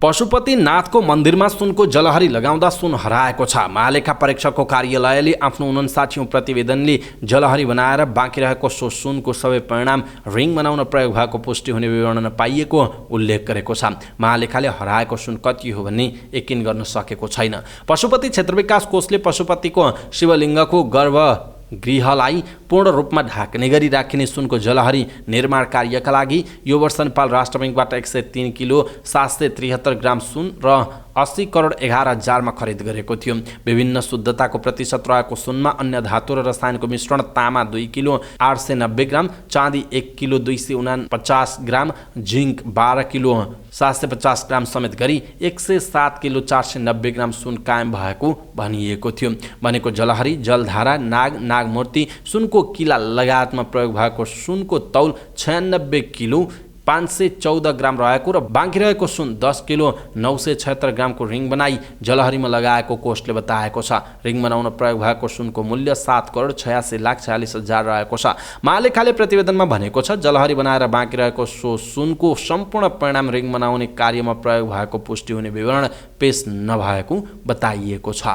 पशुपतिनाथको मन्दिरमा सुनको जलहरी लगाउँदा सुन हराएको छ। महालेखा परीक्षकको कार्यालयले आफ्नो 59औं प्रतिवेदनले जलहरी बनाएर बाँकी रहेको सो सुनको सबै परिणाम रिङ बनाउन प्रयोग भएको पुष्टि हुने विवरण पाइएको उल्लेख गरेको छ। महालेखाले हराएको सुन कति हो भन्ने यकिन गर्न सकेको छैन। पशुपति क्षेत्र विकास कोषले पशुपतिको शिवलिङ्गको गर्भगृहलाई पूर्ण रूपमा ढाक्ने गरी राखिने सुनको जलहरी निर्माण कार्यका लागि यो वर्ष नेपाल राष्ट्र बैङ्कबाट 103 किलो 773 ग्राम सुन र 80 करोड 11 हजारमा खरिद गरेको थियो। विभिन्न शुद्धताको प्रतिशत रहेको सुनमा अन्य धातु र रसायनको मिश्रण तामा 2 किलो 890 ग्राम, चाँदी 1 किलो 249 ग्राम, जिङ्क 12 किलो 750 ग्राम समेत गरी 107 किलो 490 ग्राम सुन कायम भएको भनिएको थियो। भनेको जलहरी, जलधारा, नाग, नागमूर्ति, सुनको किला लगायतमा प्रयोग भएको सुनको तौल 96 किलो 514 ग्राम रहेको र बाँकी रहेको सुन 10 किलो 976 ग्रामको रिङ बनाई जलहरीमा लगाएको कोषले बताएको छ। रिङ बनाउन प्रयोग भएको सुनको मूल्य 7 करोड 86 लाख 46 हजार रहेको छ। महालेखाले प्रतिवेदनमा भनेको छ जलहरी बनाएर बाँकी रहेको सो सुनको सम्पूर्ण परिणाम रिङ बनाउने कार्यमा प्रयोग भएको पुष्टि हुने विवरण पेश नभएको बताइएको छ।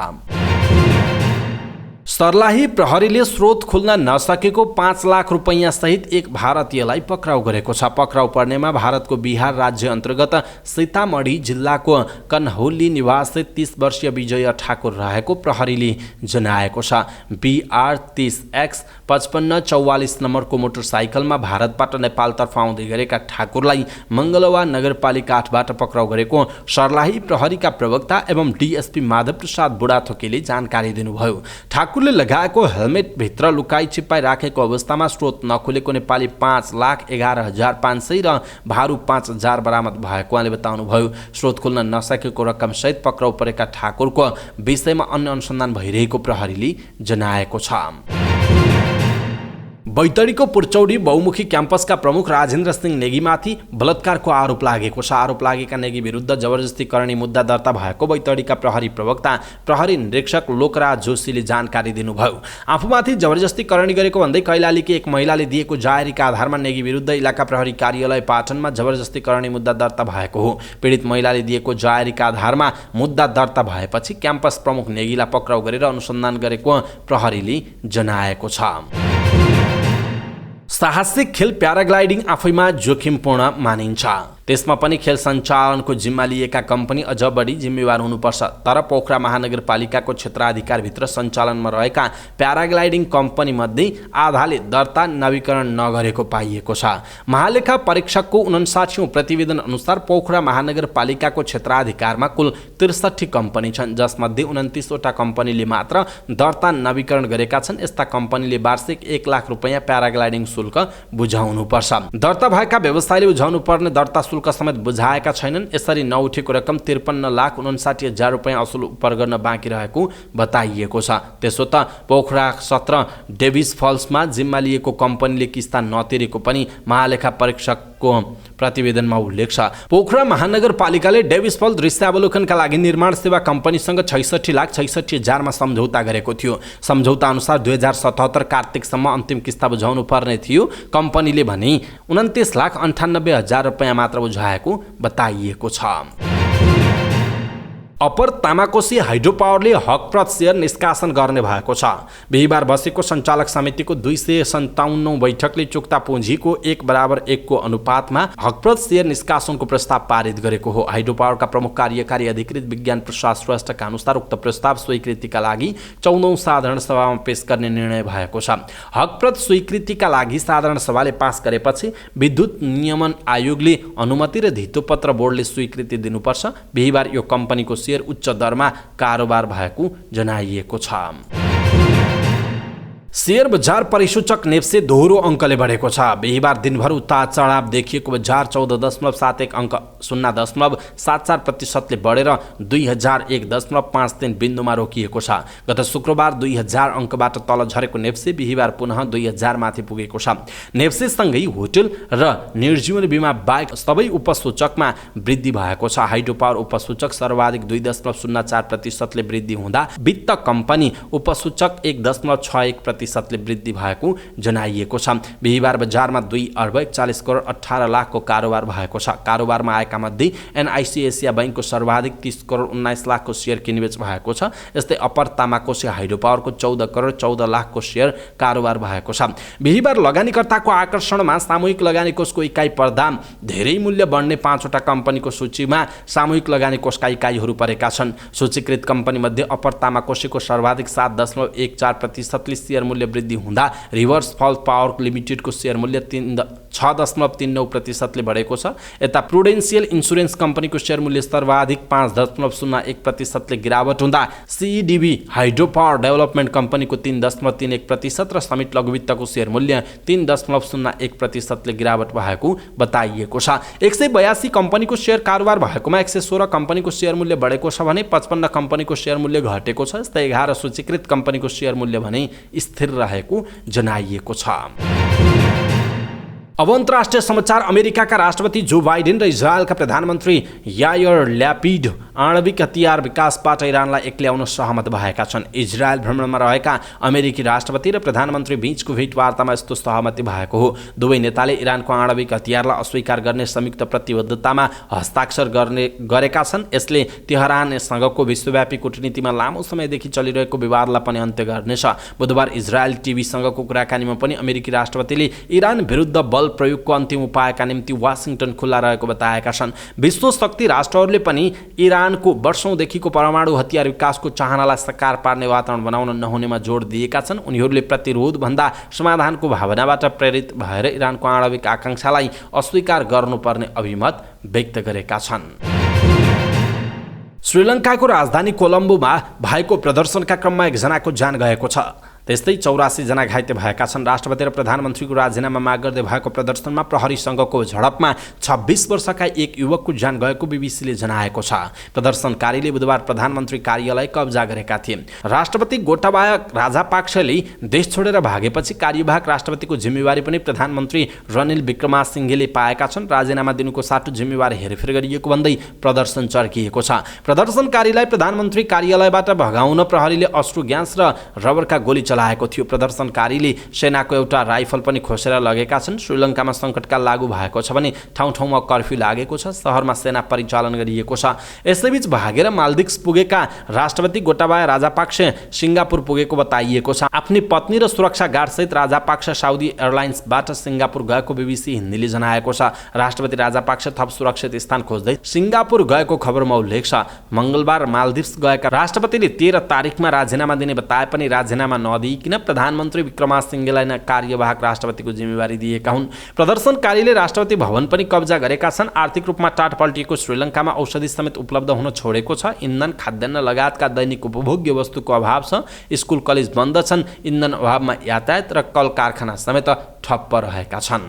सर्लाही प्रहरीले स्रोत खुल्न नसकेको 5 लाख रुपैयाँ सहित एक भारतीयलाई पक्राउ गरेको छ। पक्राउ पर्नेमा भारतको बिहार राज्य अन्तर्गत सीतामढी जिल्लाको कन्हौली निवासी 30 वर्षीय विजय ठाकुर रहेको प्रहरीले जनाएको छ। BR 30X 5544 नम्बरको मोटरसाइकलमा भारतबाट नेपालतर्फ आउँदै गरेका ठाकुरलाई मङ्गलवा नगरपालिका 8बाट पक्राउ गरेको सर्लाही प्रहरीका प्रवक्ता एवं DSP माधव प्रसाद बुढाथोकीले जानकारी दिनुभयो। ठाकुरले लगाएको हेलमेट भित्र लुकाई छिप्पाई राखेको अवस्थामा स्रोत नखुलेको नेपाली 5,11,500 र भारु 5,000 बरामद भएको उहाँले बताउनुभयो। स्रोत खुल्न नसकेको रकम सहित पक्राउ परेका ठाकुरको विषयमा अन्य अनुसन्धान भइरहेको प्रहरीले जनाएको छ। बैतडीको पुर्चौडी बहुमुखी क्याम्पसका प्रमुख राजेन्द्र सिंह नेगीमाथि बलात्कारको आरोप लागेको छ। आरोप लागेका नेगी विरुद्ध जबरजस्ती करणी मुद्दा दर्ता भएको बैतडीका प्रहरी प्रवक्ता प्रहरी निरीक्षक लोकराज जोशीले जानकारी दिनुभयो। आफूमाथि जबरजस्ती करणी गरेको भन्दै कैलालीकी एक महिलाले दिएको जाहेरीका आधारमा नेगी विरुद्ध इलाका प्रहरी कार्यालय पाटनमा जबरजस्ती करणी मुद्दा दर्ता भएको हो। पीडित महिलाले दिएको जाहेरीका आधारमा मुद्दा दर्ता भएपछि क्याम्पस प्रमुख नेगीलाई पक्राउ गरेर अनुसन्धान गरेको प्रहरीले जनाएको छ। साहसिक खेल प्याराग्लाइडिङ आफैमा जोखिमपूर्ण मानिन्छ। त्यसमा पनि खेल सञ्चालनको जिम्मा लिएका कम्पनी अझ बढी जिम्मेवार हुनुपर्छ। तर पोखरा महानगरपालिकाको क्षेत्राधिकारभित्र सञ्चालनमा रहेका प्याराग्लाइडिङ कम्पनीमध्ये आधाले दर्ता नवीकरण नगरेको पाइएको छ। महालेखा परीक्षकको 59औं प्रतिवेदन अनुसार पोखरा महानगरपालिकाको क्षेत्राधिकारमा कुल 63 कम्पनी छन्, जसमध्ये 29 वटा कम्पनीले मात्र दर्ता नवीकरण गरेका छन्। यस्ता कम्पनीले वार्षिक 1 लाख रुपैयाँ प्याराग्लाइडिङ शुल्क बुझाउनुपर्छ। दर्ता भएका व्यवसायले बुझाउनु पर्ने दर्ता शुल्क समेत बुझाएका छैनन्। यसरी नउठेको रकम 53,59,000 रुपैयाँ असुल उपर गर्न बाँकी रहेको बताइएको छ। त्यसो त पोखरा 17 डेभिस फल्समा जिम्मा लिएको कम्पनीले किस्ता नतिरेको पनि महालेखा परीक्षकको प्रतिवेदनमा उल्लेख छ। पोखरा महानगरपालिकाले डेभिस फल दृश्यावलोकनका लागि निर्माण सेवा कम्पनीसँग 66,66,000 मा सम्झौता गरेको थियो। सम्झौता अनुसार 2077 कार्तिकसम्म अन्तिम किस्ता बुझाउनु पर्ने थियो। कम्पनीले भने 29,98,000 रुपैयाँ मात्र बुझाएको बताइएको छ। अप्पर तामाकोसी हाइड्रो पावरले हकप्रत सेयर निष्कासन गर्ने भएको छ। बिहिबार बसेको सञ्चालक समितिको 257औं बैठकले चुक्ता पुँजीको 1:1 को अनुपातमा हकप्रत सेयर निष्कासनको प्रस्ताव पारित गरेको हो। हाइड्रो पावरका प्रमुख कार्यकारी अधिकृत विज्ञान प्रसाद श्रेष्ठका अनुसार उक्त प्रस्ताव स्वीकृतिका लागि 14औं साधारण सभामा पेश गर्ने निर्णय भएको छ। हकप्रत स्वीकृतिका लागि साधारण सभाले पास गरेपछि विद्युत नियमन आयोगले अनुमति र धितोपत्र बोर्डले स्वीकृति दिनुपर्छ। बिहिबार यो कम्पनीको सेयर उच्च दरमा कारोबार भएको जनाइएको छ। शेयर बजार परिसूचक नेप्से दोहोरो अङ्कले बढेको छ। बिहिबार दिनभर उतार चढाव देखिएको बजार 14.71 अङ्क 0.74% बढेर 2001.53 बिन्दुमा रोकिएको छ। गत शुक्रबार 2000 अङ्कबाट तल झरेको नेप्से बिहिबार पुनः 2000 माथि पुगेको छ। नेप्सेसँगै होटल र निर्जीवन बिमा बाहेक सबै उपसूचकमा वृद्धि भएको छ। हाइड्रो पावर उपसूचक सर्वाधिक 2.04% वृद्धि हुँदा वित्त कम्पनी उपसूचक 1.61% वृद्धि भएको जनाइएको छ। बिहिबार बजारमा 2,41,18,00,000 कारोबार भएको छ। कारोबारमा आएका मध्ये एनआइसी एसिया बैंकको सर्वाधिक 30,19,00,000 शेयर किनबेच भएको छ। यस्तै अपर तामाकोशी हाइड्रो पावरको 14,14,00,000 शेयर कारोबार भएको छ। बिहिबार लगानीकर्ताको आकर्षणमा सामूहिक लगानी कोषको इकाइ प्रदान धेरै मूल्य बढ्ने 5वटा कम्पनीको सूचीमा सामूहिक लगानी कोषका इकाइहरू परेका छन्। सूचीकृत कम्पनी मध्ये अपर तामाकोशीको सर्वाधिक 7.14% शेयर मूल्य वृद्धि हुँदा रिभर्स फल पावर लिमिटेडको शेयर मूल्य 6.39% बढेको छ। यता प्रुडेन्सियल इन्सुरेन्स कम्पनीको शेयर मूल्य सर्वाधिक 5.01% गिरावट हुँदा सिइडिबी हाइड्रो पावर डेभलपमेन्ट कम्पनीको 3.31% र समिट लघुवित्तको शेयर मूल्य 3.01% गिरावट भएको बताइएको छ। 182 कम्पनीको शेयर कारोबार भएकोमा 116 कम्पनीको शेयर मूल्य बढेको छ भने 55 कम्पनीको शेयर मूल्य घटेको छ। यस्तै 11 सूचीकृत कम्पनीको शेयर मूल्य भने स्थिर रहेको जनाइएको छ। अब अन्तर्राष्ट्रिय समाचार। अमेरिकाका राष्ट्रपति जो बाइडेन र इजरायलका प्रधानमन्त्री यायर ल्यापिड आणविक हतियार विकासबाट इरानलाई एक्ल्याउन सहमत भएका छन्। इजरायल भ्रमणमा रहेका अमेरिकी राष्ट्रपति र प्रधानमन्त्री बीचको भेटवार्तामा यस्तो सहमति भएको हो। दुवै नेताले इरानको आणविक हतियारलाई अस्वीकार गर्ने संयुक्त प्रतिबद्धतामा हस्ताक्षर गरेका छन्। यसले तेहरानसँगको विश्वव्यापी कूटनीतिमा लामो समयदेखि चलिरहेको विवादलाई पनि अन्त्य गर्नेछ। बुधबार इजरायल टिभीसँगको कुराकानीमा पनि अमेरिकी राष्ट्रपतिले इरान विरुद्ध बल प्रयोगको अन्तिम उपायका निम्ति वाशिंटन खुल्ला रहेको बताएका छन्। विश्व शक्ति राष्ट्रहरूले पनि इरानको वर्षौंदेखिको परमाणु हतियार विकासको चाहनालाई साकार पार्ने वातावरण बनाउन नहुनेमा जोड दिएका छन्। उनीहरूले प्रतिरोध भन्दा समाधानको भावनाबाट प्रेरित भएर इरानको आणविक आकांक्षालाई अस्वीकार गर्नुपर्ने अभिमत व्यक्त गरेका छन्। श्रीलङ्काको राजधानी कोलम्बोमा भएको प्रदर्शनका क्रममा एकजनाको ज्यान गएको छ। त्यस्तै 84 जना घाइते भएका छन्। राष्ट्रपति र प्रधानमन्त्रीको राजीनामा माग गर्दै भएको प्रदर्शनमा प्रहरीसँगको झडपमा 26 वर्षका एक युवकको ज्यान गएको बीबीसीले जनाएको छ। प्रदर्शनकारीले बुधबार प्रधानमन्त्री कार्यालय कब्जा गरेका थिए। राष्ट्रपति गोटाबाया राजापाक्सेले देश छोडेर भागेपछि कार्यवाहक राष्ट्रपतिको जिम्मेवारी पनि प्रधानमन्त्री रनिल विक्रमासिंघेले पाएका छन्। राजीनामा दिनुको साटो जिम्मेवारी हेरफेर गरिएको भन्दै प्रदर्शन चर्किएको छ। प्रदर्शनकारीलाई प्रधानमन्त्री कार्यालयबाट भगाउन प्रहरीले अश्रु ग्यास र रबरका गोली चलाएको थियो। प्रदर्शनकारीले सेनाको एउटा राइफल पनि खोसेर लगेका छन्। श्रीलङ्कामा सङ्कटकाल लागू भएको छ भने ठाउँ ठाउँमा कर्फ्यू लागेको छ। सहरमा सेना परिचालन गरिएको छ। यसैबीच भागेर माल्दिप्स पुगेका राष्ट्रपति गोटाबाया राजापाक्से सिङ्गापुर पुगेको बताइएको छ। आफ्नी पत्नी र सुरक्षा गार्डसहित राजापाक्से साउदी एयरलाइन्सबाट सिङ्गापुर गएको बीबीसी हिन्दीले जनाएको छ। राष्ट्रपति राजापाक्से थप सुरक्षित स्थान खोज्दै सिङ्गापुर गएको खबरमा उल्लेख छ। मङ्गलबार माल्दिप्स गएका राष्ट्रपतिले 13 तारिकमा राजीनामा दिने बताए पनि राजीनामा नदिइकन प्रधानमन्त्री विक्रमासिंघेलाई कार्यवाहक राष्ट्रपतिको जिम्मेवारी दिएका हुन्। प्रदर्शनकारीले राष्ट्रपति भवन पनि कब्जा गरेका छन्। आर्थिक रूपमा टाट पल्टिएको श्रीलङ्कामा औषधि समेत उपलब्ध हुन छोडेको छ। इन्धन, खाद्यान्न लगायतका दैनिक उपभोग्य वस्तुको अभाव छ। स्कुल कलेज बन्द छन्। इन्धन अभावमा यातायात र कल कारखाना समेत ठप्प रहेका छन्।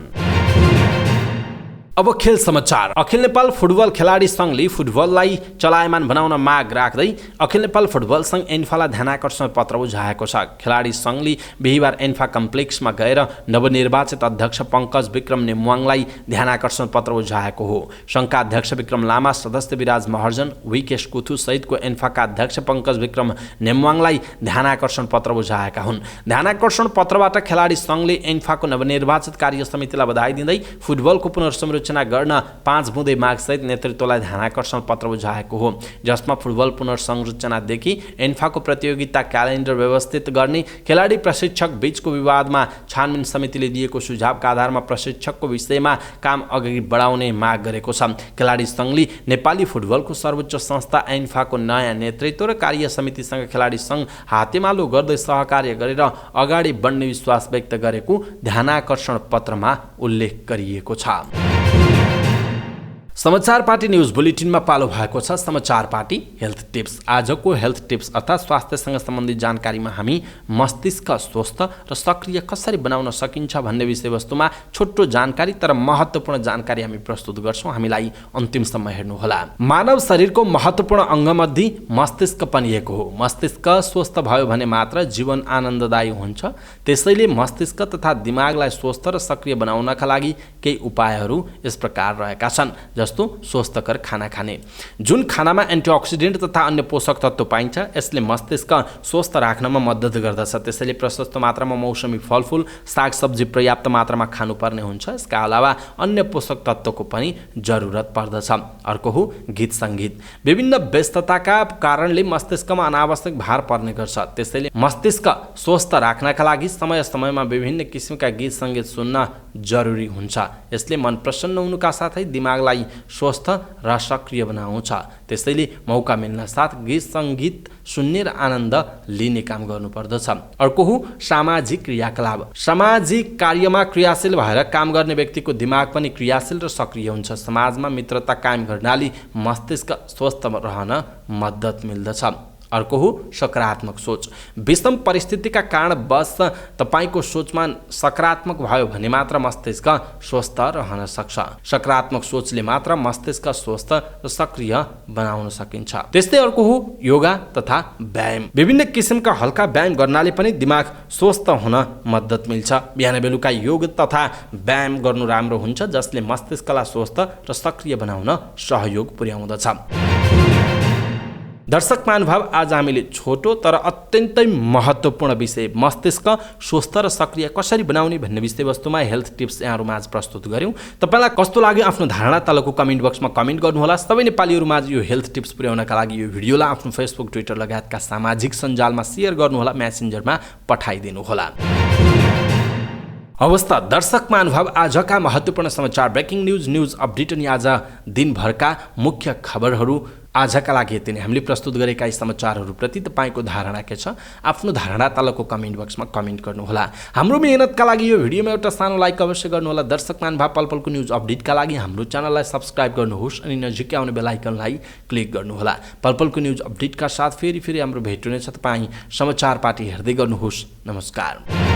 अब खेल समाचार। अखिल नेपाल फुटबल खेलाडी सङ्घले फुटबललाई चलायमान बनाउन माग राख्दै अखिल नेपाल फुटबल सङ्घ एन्फालाई ध्यानाकर्षण पत्र बुझाएको छ। खेलाडी सङ्घले बिहिबार एन्फा कम्प्लेक्समा गएर नवनिर्वाचित अध्यक्ष पङ्कज विक्रम नेमुवाङलाई ध्यानाकर्षण पत्र बुझाएको हो। सङ्घका अध्यक्ष विक्रम लामा, सदस्य विराज महर्जन, विकेश कुथु सहितको एन्फाका अध्यक्ष पङ्कज विक्रम नेमुवाङलाई ध्यानाकर्षण पत्र बुझाएका हुन्। ध्यानाकर्षण पत्रबाट खेलाडी सङ्घले एन्फाको नवनिर्वाचित कार्य समितिलाई बधाई दिँदै फुटबलको पुनर्संरचना गर्न 5 बुँदे मागसहित नेतृत्वलाई ध्यानाकर्षण पत्र बुझाएको हो। जसमा फुटबल पुनर्संरचनादेखि एन्फाको प्रतियोगिता क्यालेन्डर व्यवस्थित गर्ने, खेलाडी प्रशिक्षक बीचको विवादमा छानबिन समितिले दिएको सुझावका आधारमा प्रशिक्षकको विषयमा काम अगाडि बढाउने माग गरेको छ। खेलाडी सङ्घले नेपाली फुटबलको सर्वोच्च संस्था एन्फाको नयाँ नेतृत्व र कार्य समितिसँग खेलाडी सङ्घ हातेमालो गर्दै सहकार्य गरेर अगाडि बढ्ने विश्वास व्यक्त गरेको ध्यानाकर्षण पत्रमा उल्लेख गरिएको छ। समाचार पार्टी न्युज बुलेटिनमा पालो भएको छ समाचार पार्टी हेल्थ टिप्स। आजको हेल्थ टिप्स अर्थात् स्वास्थ्यसँग सम्बन्धित जानकारीमा हामी मस्तिष्क स्वस्थ र सक्रिय कसरी बनाउन सकिन्छ भन्ने विषयवस्तुमा छोटो जानकारी तर महत्त्वपूर्ण जानकारी हामी प्रस्तुत गर्छौँ। हामीलाई अन्तिमसम्म हेर्नुहोला। मानव शरीरको महत्त्वपूर्ण अङ्गमध्ये मस्तिष्क पनि एक हो। मस्तिष्क स्वस्थ भयो भने मात्र जीवन आनन्ददायी हुन्छ। त्यसैले मस्तिष्क तथा दिमागलाई स्वस्थ र सक्रिय बनाउनका लागि केही उपायहरू यस प्रकार रहेका छन्। जस्तो स्वस्थकर खाना खाने। जुन खानामा एन्टिअक्सिडेन्ट तथा अन्य पोषक तत्त्व पाइन्छ यसले मस्तिष्क स्वस्थ राख्नमा मद्दत गर्दछ। त्यसैले प्रशस्त मात्रामा मौसमी फलफुल सागसब्जी पर्याप्त मात्रामा खानुपर्ने हुन्छ। यसका अलावा अन्य पोषक तत्त्वको पनि जरुरत पर्दछ। अर्को हो गीत सङ्गीत। विभिन्न व्यस्तताका कारणले मस्तिष्कमा अनावश्यक भार पर्ने गर्छ। त्यसैले मस्तिष्क स्वस्थ राख्नका लागि समय समयमा विभिन्न किसिमका गीत सङ्गीत सुन्न जरुरी हुन्छ। यसले मन प्रसन्न हुनुका साथै दिमागलाई स्वस्थ र सक्रिय बनाउँछ। त्यसैले मौका मिल्न साथ गीत सङ्गीत सुन्ने र आनन्द लिने काम गर्नुपर्दछ। अर्को हो सामाजिक क्रियाकलाप। सामाजिक कार्यमा क्रियाशील भएर काम गर्ने व्यक्तिको दिमाग पनि क्रियाशील र सक्रिय हुन्छ। समाजमा मित्रता कायम गर्नाले मस्तिष्क स्वस्थ रहन मद्दत मिल्दछ। अर्को हो सकारात्मक सोच। विषम परिस्थितिका कारणवश तपाईँको सोचमा सकारात्मक भयो भने मात्र मस्तिष्क स्वस्थ रहन सक्छ। सकारात्मक सोचले मात्र मस्तिष्क स्वस्थ र सक्रिय बनाउन सकिन्छ। त्यस्तै अर्को हो योगा तथा व्यायाम। विभिन्न किसिमका हल्का व्यायाम गर्नाले पनि दिमाग स्वस्थ हुन मद्दत मिल्छ। बिहान बेलुका योग तथा व्यायाम गर्नु राम्रो हुन्छ जसले मस्तिष्कलाई स्वस्थ र सक्रिय बनाउन सहयोग पुर्याउँदछ। दर्शक महानुभाव, आज हामीले छोटो तर अत्यन्तै महत्त्वपूर्ण विषय मस्तिष्क स्वस्थ र सक्रिय कसरी बनाउने भन्ने विषयवस्तुमा हेल्थ टिप्स यहाँहरूमाझ प्रस्तुत गऱ्यौँ। तपाईँलाई कस्तो लाग्यो आफ्नो धारणा तलको कमेन्ट बक्समा कमेन्ट गर्नुहोला। सबै नेपालीहरूमाझ यो हेल्थ टिप्स पुर्याउनका लागि यो भिडियोलाई आफ्नो फेसबुक ट्विटर लगायतका सामाजिक सञ्जालमा सेयर गर्नुहोला, म्यासेन्जरमा पठाइदिनुहोला। अवस्था दर्शक महानुभाव, आजका महत्त्वपूर्ण समाचार ब्रेकिङ न्युज अपडेट अनि आज दिनभरका मुख्य खबरहरू आजका लागि यति नै। हामीले प्रस्तुत गरेका यी समाचारहरूप्रति तपाईँको धारणा के छ? आफ्नो धारणा तलको कमेन्ट बक्समा कमेन्ट गर्नुहोला। हाम्रो मेहनतका लागि यो भिडियोमा एउटा सानो लाइक अवश्य गर्नुहोला। दर्शक महानुभाव, पलपलको न्युज अपडेटका लागि हाम्रो च्यानललाई सब्स्क्राइब गर्नुहोस् अनि नजिकै आउने बेल आइकनलाई क्लिक गर्नुहोला। पलपलको न्युज अपडेटका साथ फेरि हाम्रो भेट हुनेछ। तपाईँ समाचार पार्टी हेर्दै गर्नुहोस्। नमस्कार।